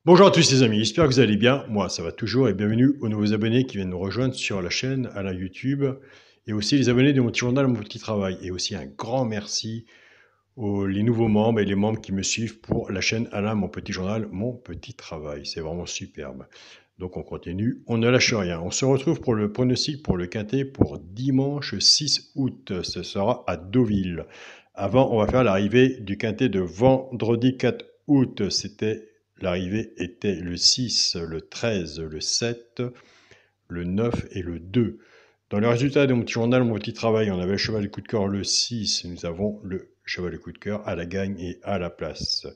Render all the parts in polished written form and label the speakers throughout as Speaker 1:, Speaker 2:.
Speaker 1: Bonjour à tous les amis, j'espère que vous allez bien. Moi, ça va toujours et bienvenue aux nouveaux abonnés qui viennent nous rejoindre sur la chaîne à la YouTube et aussi les abonnés de mon petit journal, mon petit travail. Et aussi un grand merci aux les nouveaux membres et les membres qui me suivent pour la chaîne Alain, mon petit journal, mon petit travail. C'est vraiment superbe. Donc on continue, on ne lâche rien. On se retrouve pour le pronostic pour le quintet pour dimanche 6 août. Ce sera à Deauville. Avant, on va faire l'arrivée du quintet de vendredi 4 août. L'arrivée était le 6, le 13, le 7, le 9 et le 2. Dans les résultats de mon petit journal, mon petit travail, on avait le cheval de coup de cœur le 6. Nous avons le cheval de coup de cœur à la gagne et à la place.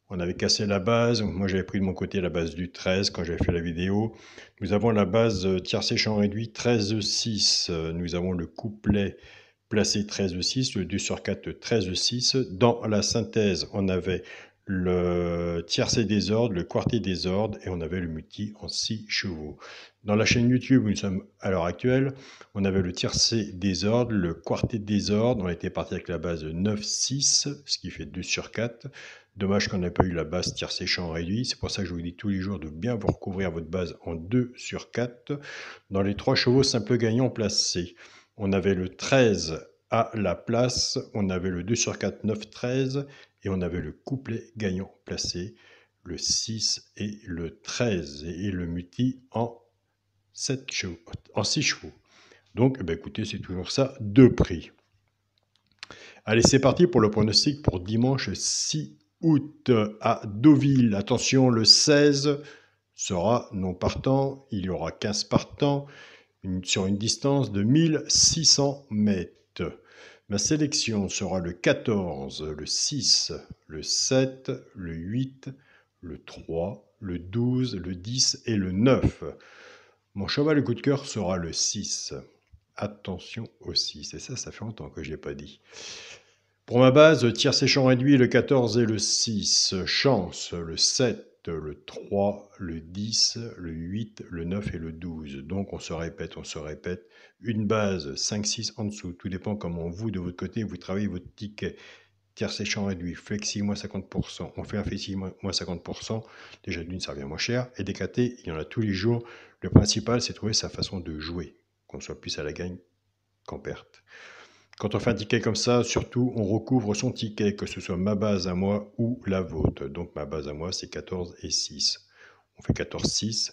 Speaker 1: On avait cassé la base. Moi, j'avais pris de mon côté la base du 13 quand j'avais fait la vidéo. Nous avons la base tiercé champ réduit 13-6. Nous avons le couplet placé 13-6, le 2 sur 4 13-6. Dans la synthèse, on avait le tiercé désordre, le quartier désordre et on avait le multi en 6 chevaux. Dans la chaîne YouTube où nous sommes à l'heure actuelle, on avait le tiercé désordre, le quartier désordre. On était parti avec la base 9-6, ce qui fait 2 sur 4. Dommage qu'on n'ait pas eu la base tiercé champ réduit. C'est pour ça que je vous dis tous les jours de bien vous recouvrir votre base en 2 sur 4. Dans les 3 chevaux simple gagnant placés, on avait le 13 à la place, on avait le 2 sur 4 9-13 et on avait le couplet gagnant placé, le 6 et le 13 et le multi en 7 chevaux, en 6 chevaux. Donc, écoutez, c'est toujours ça, 2 prix. Allez, c'est parti pour le pronostic pour dimanche 6 août à Deauville. Attention, le 16 sera non partant, il y aura 15 partants sur une distance de 1600 mètres. Ma sélection sera le 14, le 6, le 7, le 8, le 3, le 12, le 10 et le 9. Mon cheval de coup de cœur sera le 6. Attention au 6, et ça fait longtemps que je ne l'ai pas dit. Pour ma base, tiercé champ réduit, le 14 et le 6. Chance, le 7, le 3, le 10, le 8, le 9 et le 12. Donc on se répète. Une base 5-6 en dessous. Tout dépend comment vous, de votre côté, vous travaillez votre ticket. Tiercé champ réduit, flexi moins 50%. On fait un flexi moins 50%. Déjà d'une, ça revient moins cher. Et des KT, il y en a tous les jours. Le principal, c'est de trouver sa façon de jouer. Qu'on soit plus à la gagne qu'en perte. Quand on fait un ticket comme ça, surtout, on recouvre son ticket, que ce soit ma base à moi ou la vôtre. Donc ma base à moi, c'est 14 et 6. On fait 14-6,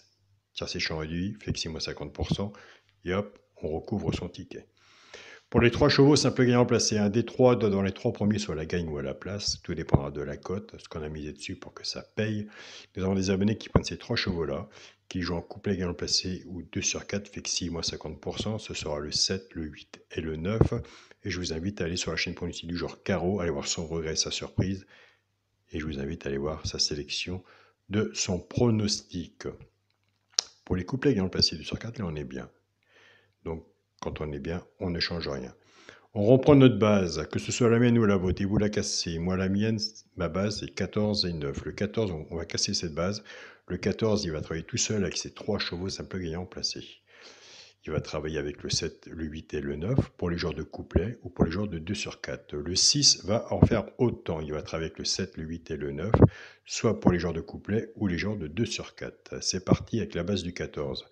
Speaker 1: tiercé champ réduit, flexi moins 50%, et hop, on recouvre son ticket. Pour les 3 chevaux, simple gagnant placé. Un des 3 doit dans les 3 premiers soit à la gagne ou à la place. Tout dépendra de la cote, ce qu'on a misé dessus pour que ça paye. Nous avons des abonnés qui prennent ces 3 chevaux-là, qui jouent en couplet gagnant placé ou 2 sur 4, flexi moins 50%. Ce sera le 7, le 8 et le 9. Et je vous invite à aller sur la chaîne pronostic du genre Carreau, aller voir son regret, sa surprise. Et je vous invite à aller voir sa sélection de son pronostic. Pour les couplets gagnant placé 2 sur 4, là on est bien. Donc quand on est bien, on ne change rien. On reprend notre base, que ce soit la mienne ou la vôtre, et vous la cassez. Moi, la mienne, ma base, c'est 14 et 9. Le 14, on va casser cette base. Le 14, il va travailler tout seul avec ses 3 chevaux simple gagnant placés. Il va travailler avec le 7, le 8 et le 9 pour les genres de couplet ou pour les genres de 2 sur 4. Le 6 va en faire autant. Il va travailler avec le 7, le 8 et le 9, soit pour les genres de couplet ou les genres de 2 sur 4. C'est parti avec la base du 14.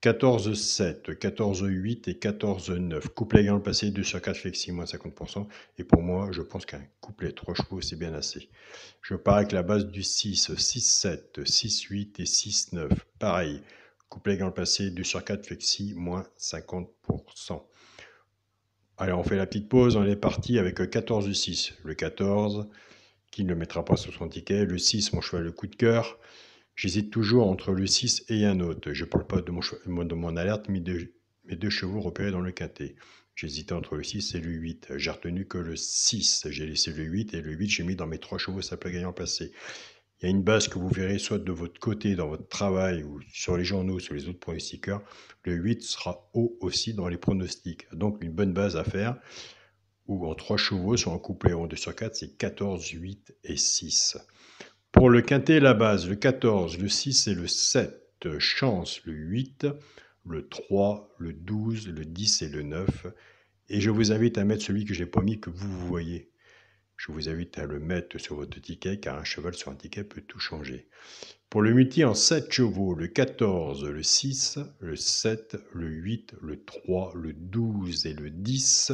Speaker 1: 14-7, 14-8 et 14-9. Couplet gagnant le passé, 2 sur 4 flexi, moins 50%. Et pour moi, je pense qu'un couplet 3 chevaux, c'est bien assez. Je pars avec la base du 6, 6-7, 6-8 et 6-9. Pareil, couplet gagnant le passé, 2 sur 4 flexi, moins 50%. Allez, on fait la petite pause, on est parti avec 14-6. Le 14, qui ne le mettra pas sur son ticket. Le 6, mon cheval, le coup de cœur. J'hésite toujours entre le 6 et un autre. Je ne parle pas de mon alerte, mais de mes 2 chevaux repérés dans le quintet. J'hésitais entre le 6 et le 8. J'ai retenu que le 6. J'ai laissé le 8 et le 8, j'ai mis dans mes 3 chevaux simple gagnant placé. Il y a une base que vous verrez soit de votre côté dans votre travail ou sur les journaux, sur les autres pronostiqueurs. Le 8 sera haut aussi dans les pronostics. Donc une bonne base à faire. Ou en 3 chevaux, sur un couplet en 2 sur 4, c'est 14, 8 et 6. Pour le quintet, la base, le 14, le 6 et le 7. Chance, le 8, le 3, le 12, le 10 et le 9. Et je vous invite à mettre celui que j'ai pas mis, que vous voyez. Je vous invite à le mettre sur votre ticket car un cheval sur un ticket peut tout changer. Pour le multi en 7 chevaux, le 14, le 6, le 7, le 8, le 3, le 12 et le 10.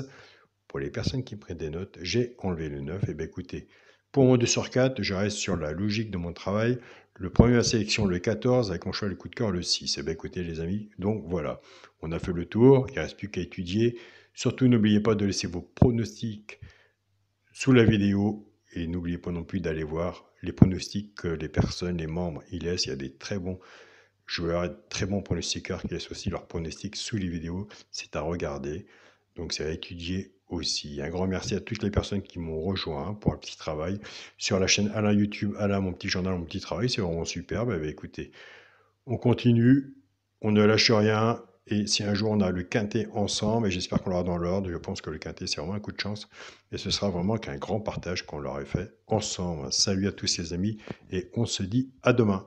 Speaker 1: Pour les personnes qui prennent des notes, j'ai enlevé le 9. Et bien écoutez, pour mon 2 sur 4, je reste sur la logique de mon travail. Le premier à sélection, le 14, avec mon choix, le coup de cœur, le 6. Et bien écoutez les amis, donc voilà, on a fait le tour, il ne reste plus qu'à étudier. Surtout n'oubliez pas de laisser vos pronostics sous la vidéo et n'oubliez pas non plus d'aller voir les pronostics que les personnes, les membres, ils laissent. Il y a des très bons joueurs, très bons pronostiqueurs qui laissent aussi leurs pronostics sous les vidéos. C'est à regarder, donc c'est à étudier aussi. Un grand merci à toutes les personnes qui m'ont rejoint pour un petit travail sur la chaîne Alain YouTube, Alain mon petit journal, mon petit travail. C'est vraiment superbe. Eh bien, écoutez, on continue, on ne lâche rien. Et si un jour on a le quintet ensemble, et j'espère qu'on l'aura dans l'ordre, je pense que le quintet c'est vraiment un coup de chance, et ce sera vraiment qu'un grand partage qu'on l'aurait fait ensemble. Salut à tous les amis, et on se dit à demain.